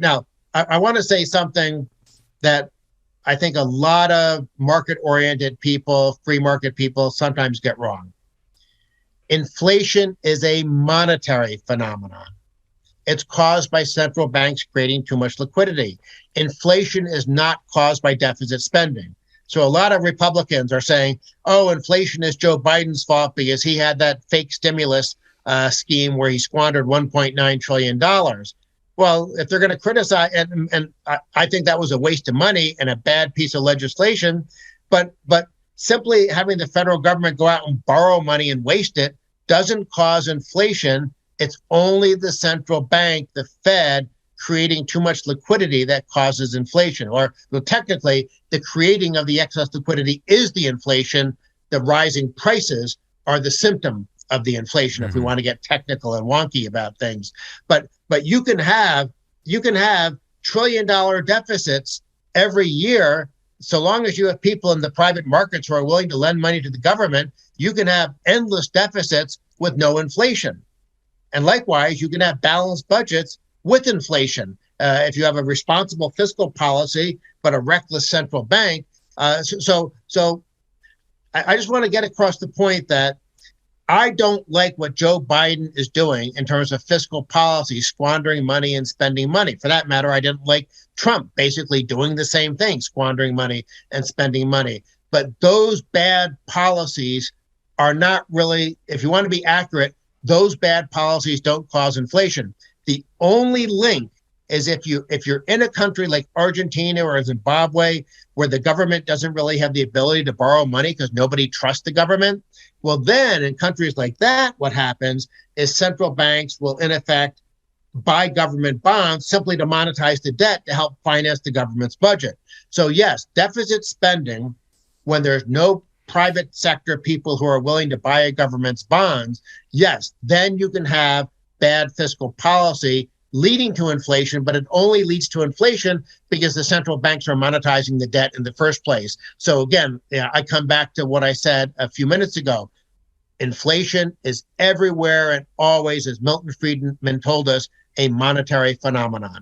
Now, I want to say something that I think a lot of market-oriented people, free market people, sometimes get wrong. Inflation is a monetary phenomenon. It's caused by central banks creating too much liquidity. Inflation is not caused by deficit spending. So a lot of Republicans are saying, oh, inflation is Joe Biden's fault because he had that fake stimulus scheme where he squandered $1.9 trillion. Well, if they're going to criticize, and I think that was a waste of money and a bad piece of legislation, but simply having the federal government go out and borrow money and waste it doesn't cause inflation. It's only the central bank, the Fed, creating too much liquidity that causes inflation. Or, well, technically, the creating of the excess liquidity is the inflation. The rising prices are the symptom of the inflation, if we want to get technical and wonky about things. But you can have $1 trillion deficits every year, so long as you have people in the private markets who are willing to lend money to the government. You can have endless deficits with no inflation. And likewise, you can have balanced budgets with inflation. If you have a responsible fiscal policy, but a reckless central bank. So I just want to get across the point that I don't like what Joe Biden is doing in terms of fiscal policy, squandering money and spending money. For that matter, I didn't like Trump basically doing the same thing, squandering money and spending money. But those bad policies are not really, if you want to be accurate, those bad policies don't cause inflation. The only link is if you're in a country like Argentina or Zimbabwe, where the government doesn't really have the ability to borrow money because nobody trusts the government. Well, then in countries like that, what happens is central banks will, in effect, buy government bonds simply to monetize the debt to help finance the government's budget. So yes, deficit spending, when there's no private sector people who are willing to buy a government's bonds, yes, then you can have bad fiscal policy leading to inflation, but it only leads to inflation because the central banks are monetizing the debt in the first place. So again, I come back to what I said a few minutes ago. Inflation is everywhere and always, as Milton Friedman told us, a monetary phenomenon.